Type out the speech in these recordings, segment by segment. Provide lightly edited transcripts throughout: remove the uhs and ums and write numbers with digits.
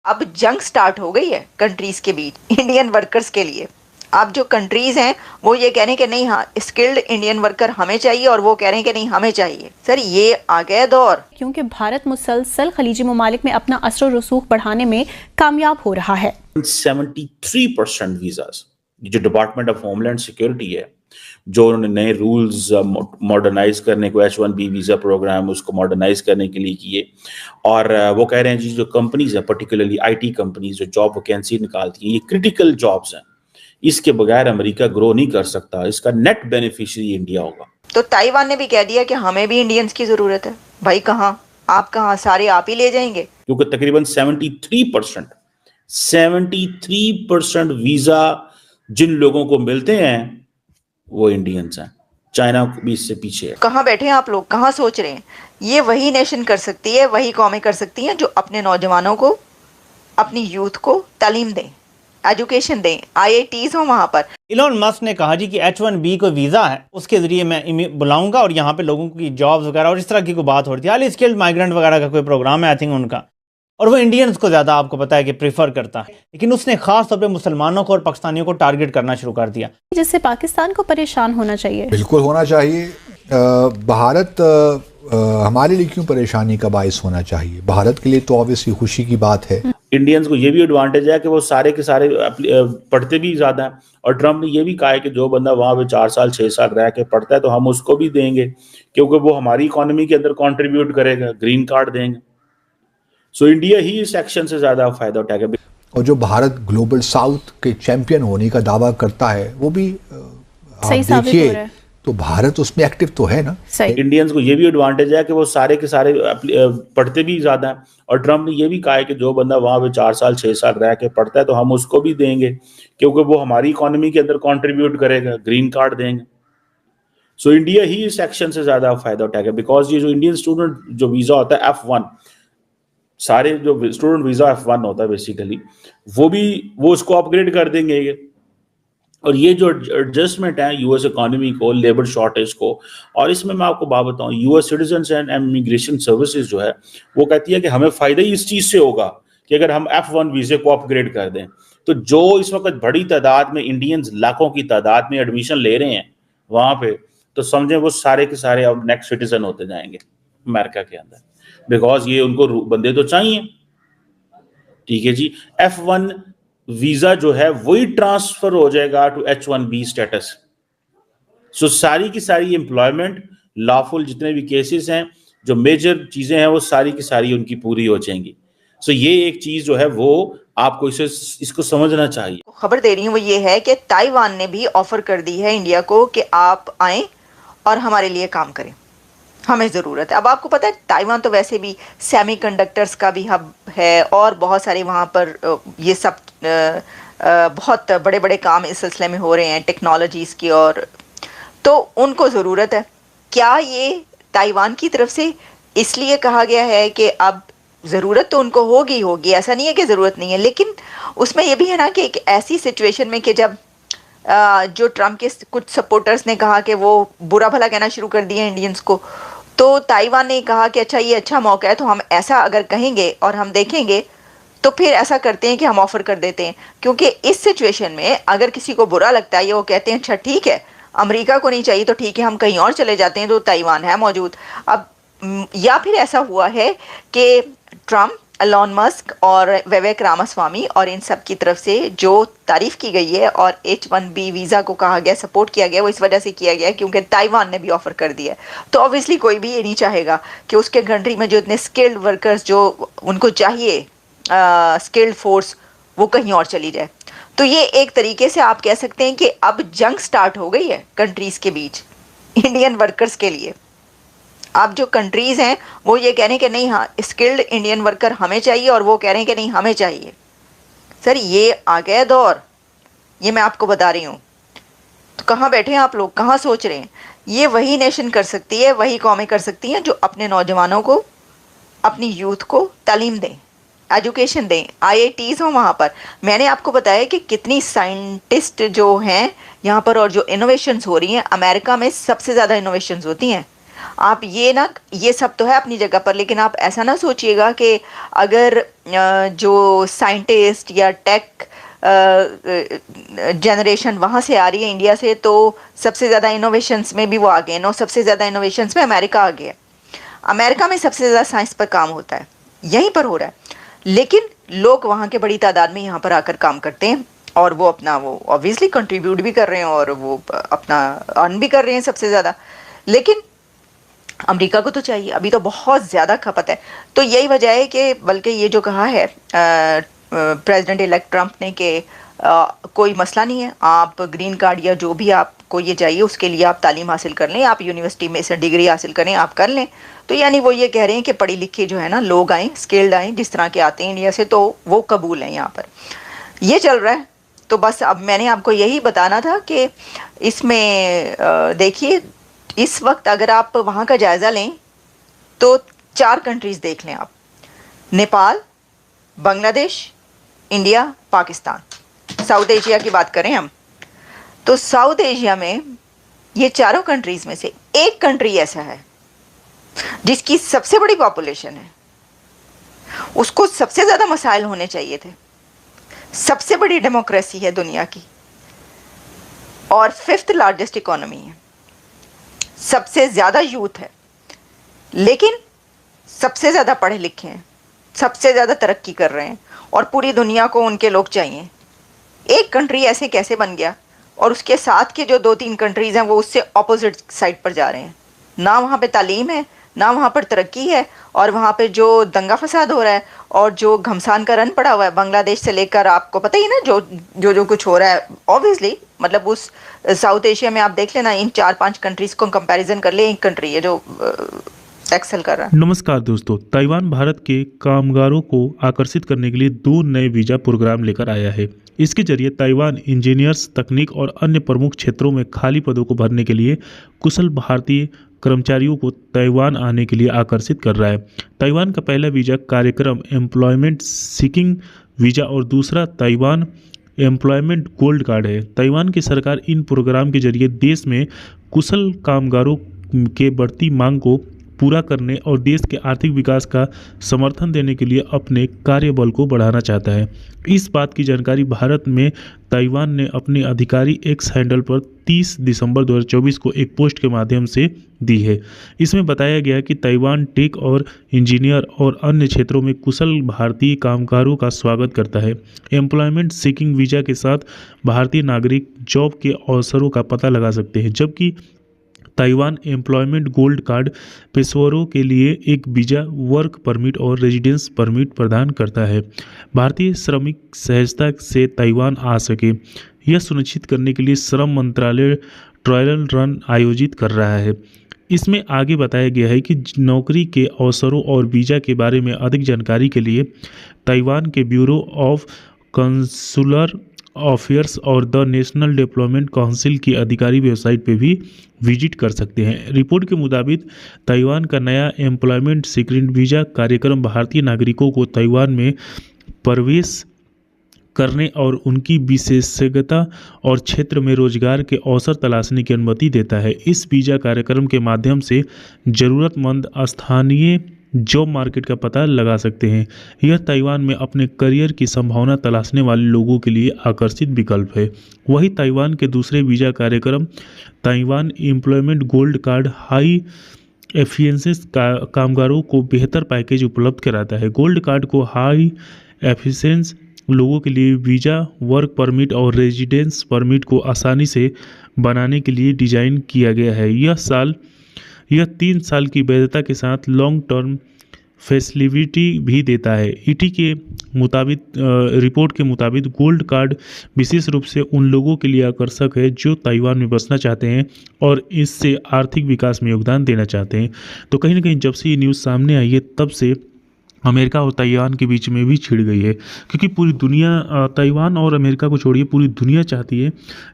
अब जंग स्टार्ट हो गई है कंट्रीज के बीच इंडियन वर्कर्स के लिए। अब जो कंट्रीज हैं वो ये कह रहे हैं कि नहीं, हाँ स्किल्ड इंडियन वर्कर हमें चाहिए, और वो कह रहे हैं कि नहीं हमें चाहिए। सर ये आ गया दौर, क्योंकि भारत मुसलसल खलीजी ममालिक में अपना असर रसूख बढ़ाने में कामयाब हो रहा है। 73% वीजाज, जो डिपार्टमेंट ऑफ होमलैंड सिक्योरिटी है, जो उन्होंने नए रूल्स मॉडर्नाइज करने को H1B वीज़ा प्रोग्राम उसको मॉडर्नाइज करने के लिए किए। और वो कह रहे हैं जी जो कंपनीज हैं, पर्टिकुलरली IT कंपनीज जो जॉब वैकेंसी निकालती हैं, ये क्रिटिकल जॉब्स हैं, इसके बगैर अमेरिका ग्रो नहीं कर सकता, इसका नेट बेनिफिशियरी इंडिया होगा। तो ताइवान ने भी कह दिया कि हमें भी इंडियंस की जरूरत है। भाई कहाँ आप, कहाँ सारे आप ही ले जाएंगे, क्योंकि तकरीबन 73% वीजा जिन लोगों को मिलते हैं वो इंडियंस हैं। चाइना भी इससे पीछे है। कहाँ बैठे हैं आप लोग, कहाँ सोच रहे हैं? ये वही नेशन कर सकती है, वही कौमें कर सकती हैं जो अपने नौजवानों को, अपनी यूथ को तालीम दें, एजुकेशन दें, IITs हो वहां पर। इलॉन मस्क ने कहा जी कि H1B को वीज़ा है, उसके ज़रिए मैं बुलाऊंगा और यहाँ पे लोगों की जॉब्स वगैरह और इस तरह की कोई बात हो रही थी। हाल स्किल्ड माइग्रेंट वगैरह का कोई प्रोग्राम है आई थिंक उनका, और वो इंडियंस को ज़्यादा आपको पता है कि प्रीफर करता है, लेकिन उसने खास तौर पे मुसलमानों को और पाकिस्तानियों को टारगेट करना शुरू कर दिया, जिससे पाकिस्तान को परेशान होना चाहिए। बिल्कुल होना चाहिए। भारत हमारे लिए क्यों परेशानी का बायस होना चाहिए? भारत के लिए तो ऑब्वियसली खुशी की बात है। इंडियंस को ये भी एडवांटेज है कि वो सारे के सारे पढ़ते भी ज्यादा हैं, और ट्रम्प ने ये भी कहा है कि जो बंदा वहां पे 4 साल 6 साल रह के पढ़ता है तो हम उसको भी देंगे, क्योंकि वो हमारी इकोनॉमी के अंदर कंट्रीब्यूट करेगा, ग्रीन कार्ड देंगे। सो इंडिया ही इस एक्शन से ज्यादा फायदा उठाएगा। और जो भारत ग्लोबल साउथ के चैंपियन होने का दावा करता है वो भी आप देखिए तो भारत उसमें एक्टिव तो है ना। इंडियंस को ये भी एडवांटेज है कि वो सारे के सारे पढ़ते भी ज्यादा हैं, और ट्रम्प ने ये भी कहा है कि जो बंदा वहां पे 4 साल 6 साल रह के पढ़ता है तो हम उसको भी देंगे, क्योंकि वो हमारी इकोनॉमी के अंदर कंट्रीब्यूट करेगा, ग्रीन कार्ड देंगे। सो इंडिया ही इस एक्शन से ज्यादा फायदा उठाएगा, बिकॉज ये जो इंडियन स्टूडेंट जो वीजा होता है F1, सारे जो स्टूडेंट वीजा F1 होता है बेसिकली, वो उसको अपग्रेड कर देंगे। और ये जो एडजस्टमेंट है यूएस इकोनॉमी को, लेबर शॉर्टेज को, और इसमें मैं आपको बात बताऊं, US citizens and immigration services जो है वो कहती है कि हमें फायदा ही इस चीज से होगा कि अगर हम F1 वीजे को अपग्रेड कर दें, तो जो इस वक्त बड़ी तादाद में इंडियंस, लाखों की तादाद में एडमिशन ले रहे हैं वहां पे, तो समझें वो सारे के सारे अब नेक्स्ट सिटीजन होते जाएंगे अमेरिका के अंदर, बिकॉज ये उनको बंदे तो चाहिए। ठीक है जी, F1 वीजा जो है वही ट्रांसफर हो जाएगा टू H1B स्टेटस। सो सारी की सारी एम्प्लॉयमेंट, लॉफुल जितने भी केसेस हैं, जो मेजर चीजें हैं, वो सारी की सारी उनकी पूरी हो जाएंगी। सो ये एक चीज जो है वो आपको इसको समझना चाहिए। खबर दे रही हूँ वो ये है कि ताइवान ने भी ऑफर कर दी है इंडिया को कि आप आएं और हमारे लिए काम करें, हमें ज़रूरत है। अब आपको पता है ताइवान तो वैसे भी सेमीकंडक्टर्स का भी हब है, और बहुत सारे वहाँ पर ये सब बहुत बड़े बड़े काम इस सिलसिले में हो रहे हैं टेक्नोलॉजीज़ की, और तो उनको ज़रूरत है। क्या ये ताइवान की तरफ से इसलिए कहा गया है कि अब ज़रूरत तो उनको होगी, ऐसा नहीं है कि ज़रूरत नहीं है, लेकिन उसमें यह भी है ना कि एक ऐसी सिचुएशन में कि जब जो ट्रम्प के कुछ सपोर्टर्स ने कहा कि वो बुरा भला कहना शुरू कर दिया इंडियंस को, तो ताइवान ने कहा कि अच्छा ये अच्छा मौका है, तो हम ऐसा अगर कहेंगे और हम देखेंगे तो फिर ऐसा करते हैं कि हम ऑफ़र कर देते हैं। क्योंकि इस सिचुएशन में अगर किसी को बुरा लगता है, ये वो कहते हैं अच्छा ठीक है अमेरिका को नहीं चाहिए तो ठीक है हम कहीं और चले जाते हैं, तो ताइवान है मौजूद। अब या फिर ऐसा हुआ है कि ट्रम्प, एलोन मस्क और विवेक रामास्वामी और इन सब की तरफ से जो तारीफ की गई है और H1B वीज़ा को कहा गया, सपोर्ट किया गया, वो इस वजह से किया गया क्योंकि ताइवान ने भी ऑफ़र कर दिया है। तो ऑब्वियसली कोई भी ये नहीं चाहेगा कि उसके कंट्री में जो इतने स्किल्ड वर्कर्स जो उनको चाहिए, स्किल्ड फोर्स, वो कहीं और चली जाए। तो ये एक तरीके से आप कह सकते हैं कि अब जंग स्टार्ट हो गई है कंट्रीज़ के बीच इंडियन वर्कर्स के लिए। अब जो कंट्रीज़ हैं वो ये कह रहे हैं कि नहीं, हाँ स्किल्ड इंडियन वर्कर हमें चाहिए, और वो कह रहे हैं कि नहीं हमें चाहिए। सर ये आ गया दौर, ये मैं आपको बता रही हूँ। तो कहाँ बैठे हैं आप लोग, कहाँ सोच रहे हैं? ये वही नेशन कर सकती है, वही कौमें कर सकती हैं जो अपने नौजवानों को, अपनी यूथ को तालीम दें, एजुकेशन दें, IITs हो वहाँ पर। मैंने आपको बताया कि कितनी साइंटिस्ट जो हैं यहाँ पर, और जो इनोवेशंस हो रही हैं, अमेरिका में सबसे ज़्यादा इनोवेशंस होती हैं। आप ये सब तो है अपनी जगह पर, लेकिन आप ऐसा ना सोचिएगा कि अगर जो साइंटिस्ट या टेक जनरेशन वहाँ से आ रही है इंडिया से, तो सबसे ज़्यादा इनोवेशंस में भी वो आगे हैं। सबसे ज़्यादा इनोवेशंस में अमेरिका आगे है। अमेरिका में सबसे ज़्यादा साइंस पर काम होता है, यहीं पर हो रहा है, लेकिन लोग वहाँ के बड़ी तादाद में यहाँ पर आकर काम करते हैं और वो ऑब्वियसली कंट्रीब्यूट भी कर रहे हैं और वो अपना अर्न भी कर रहे हैं सबसे ज़्यादा। लेकिन अमेरिका को तो चाहिए, अभी तो बहुत ज़्यादा खपत है। तो यही वजह है कि बल्कि ये जो कहा है प्रेसिडेंट इलेक्ट ट्रंप ने कि कोई मसला नहीं है, आप ग्रीन कार्ड या जो भी आपको ये चाहिए उसके लिए आप तालीम हासिल कर लें, आप यूनिवर्सिटी में से डिग्री हासिल करें, आप कर लें। तो यानी वो ये कह रहे हैं कि पढ़ी लिखी जो है ना लोग आएँ, स्किल्ड आएँ, जिस तरह के आते हैं इंडिया से, तो वो कबूल हैं यहाँ पर। ये चल रहा है। तो बस अब मैंने आपको यही बताना था कि इसमें देखिए, इस वक्त अगर आप वहाँ का जायज़ा लें तो 4 कंट्रीज़ देख लें आप, Nepal, Bangladesh, India, Pakistan. South Asia की बात करें हम, तो साउथ एशिया में ये चारों कंट्रीज़ में से एक कंट्री ऐसा है जिसकी सबसे बड़ी पॉपुलेशन है, उसको सबसे ज़्यादा मसाइल होने चाहिए थे, सबसे बड़ी डेमोक्रेसी है दुनिया की और 5th लार्जेस्ट इकोनॉमी है, सबसे ज़्यादा यूथ है, लेकिन सबसे ज़्यादा पढ़े लिखे हैं, सबसे ज़्यादा तरक्की कर रहे हैं और पूरी दुनिया को उनके लोग चाहिए। एक कंट्री ऐसे कैसे बन गया? और उसके साथ के जो 2-3 कंट्रीज़ हैं वो उससे ऑपोजिट साइड पर जा रहे हैं। ना वहाँ पे तालीम है, ना वहाँ पर तरक्की है, और वहाँ पे जो दंगा फसाद हो रहा है और जो घमसान का रन पड़ा हुआ है, बांग्लादेश से लेकर आपको पता ही ना जो कुछ हो रहा है, ऑब्वियसली मतलब उस साउथ एशिया में आप देख लेना, इन 4-5 कंट्रीज़ को कंपैरिजन कर ले, एक कंट्री है जो एक्सेल कर रहा है। नमस्कार दोस्तों, ताइवान भारत के कामगारों को आकर्षित करने के लिए 2 नए वीज़ा प्रोग्राम लेकर आया है। इसके जरिए ताइवान इंजीनियर्स, तकनीक और अन्य प्रमुख क्षेत्रों में खाली पदों को भरने के लिए कुशल भारतीय कर्मचारियों को ताइवान आने के लिए आकर्षित कर रहा है। ताइवान का पहला वीज़ा कार्यक्रम एम्प्लॉयमेंट सीकिंग वीज़ा और दूसरा ताइवान एम्प्लॉयमेंट गोल्ड कार्ड है। ताइवान की सरकार इन प्रोग्राम के जरिए देश में कुशल कामगारों के बढ़ती मांग को पूरा करने और देश के आर्थिक विकास का समर्थन देने के लिए अपने कार्यबल को बढ़ाना चाहता है। इस बात की जानकारी भारत में ताइवान ने अपने आधिकारिक एक्स हैंडल पर 30 दिसंबर 2024 को एक पोस्ट के माध्यम से दी है। इसमें बताया गया कि ताइवान टेक और इंजीनियर और अन्य क्षेत्रों में कुशल भारतीय कामगारों का स्वागत करता है। एम्प्लॉयमेंट सीकिंग वीज़ा के साथ भारतीय नागरिक जॉब के अवसरों का पता लगा सकते हैं, जबकि ताइवान एम्प्लॉयमेंट गोल्ड कार्ड पेशेवरों के लिए एक वीज़ा, वर्क परमिट और रेजिडेंस परमिट प्रदान करता है। भारतीय श्रमिक सहजता से ताइवान आ सके, यह सुनिश्चित करने के लिए श्रम मंत्रालय ट्रायल रन आयोजित कर रहा है। इसमें आगे बताया गया है कि नौकरी के अवसरों और वीज़ा के बारे में अधिक जानकारी के लिए ताइवान के ब्यूरो ऑफ कंसुलर अफेयर्स और द नेशनल डेवलपमेंट काउंसिल की आधिकारिक वेबसाइट पर भी विजिट कर सकते हैं। रिपोर्ट के मुताबिक ताइवान का नया एम्प्लॉयमेंट सीक्रेट वीज़ा कार्यक्रम भारतीय नागरिकों को ताइवान में प्रवेश करने और उनकी विशेषज्ञता और क्षेत्र में रोजगार के अवसर तलाशने की अनुमति देता है। इस वीज़ा कार्यक्रम के माध्यम से ज़रूरतमंद स्थानीय जॉब मार्केट का पता लगा सकते हैं। यह ताइवान में अपने करियर की संभावना तलाशने वाले लोगों के लिए आकर्षित विकल्प है। वहीं ताइवान के दूसरे वीज़ा कार्यक्रम Taiwan employment gold card high efficiency कामगारों को बेहतर पैकेज उपलब्ध कराता है। गोल्ड कार्ड को हाई एफिशिएंसी लोगों के लिए वीज़ा, वर्क परमिट और रेजिडेंस परमिट को आसानी से बनाने के लिए डिज़ाइन किया गया है। यह 3 साल की वैधता के साथ लॉन्ग टर्म फैसिलिटी भी देता है। ईटी के मुताबिक रिपोर्ट के मुताबिक गोल्ड कार्ड विशेष रूप से उन लोगों के लिए आकर्षक है जो ताइवान में बसना चाहते हैं और इससे आर्थिक विकास में योगदान देना चाहते हैं। तो कहीं ना कहीं जब से ये न्यूज़ सामने आई है तब से अमेरिका और ताइवान के बीच में भी छिड़ गई है, क्योंकि पूरी दुनिया, ताइवान और अमेरिका को छोड़िए पूरी दुनिया चाहती है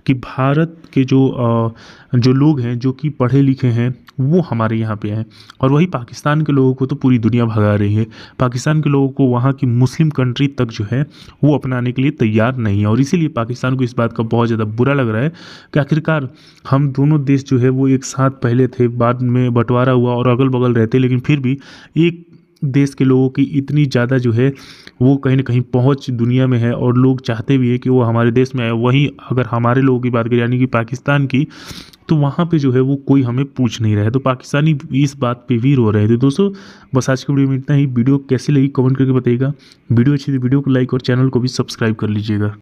कि भारत के जो लोग हैं जो कि पढ़े लिखे हैं वो हमारे यहाँ पे हैं, और वही पाकिस्तान के लोगों को तो पूरी दुनिया भगा रही है। पाकिस्तान के लोगों को वहाँ की मुस्लिम कंट्री तक जो है वो अपनाने के लिए तैयार नहीं है, और इसीलिए पाकिस्तान को इस बात का बहुत ज़्यादा बुरा लग रहा है कि आखिरकार हम दोनों देश जो है वो एक साथ पहले थे, बाद में बंटवारा हुआ और अगल बगल रहते, लेकिन फिर भी एक देश के लोगों की इतनी ज़्यादा जो है वो कहीं ना कहीं पहुंच दुनिया में है, और लोग चाहते भी है कि वो हमारे देश में आए। वहीं अगर हमारे लोगों की बात करें यानी कि पाकिस्तान की, तो वहाँ पे जो है वो कोई हमें पूछ नहीं रहा है, तो पाकिस्तानी इस बात पे भी रो रहे थे। दोस्तों बस आज की वीडियो में इतना ही। वीडियो कैसी लगी कमेंट करके बताइएगा। वीडियो अच्छी थी वीडियो को लाइक और चैनल को भी सब्सक्राइब कर लीजिएगा।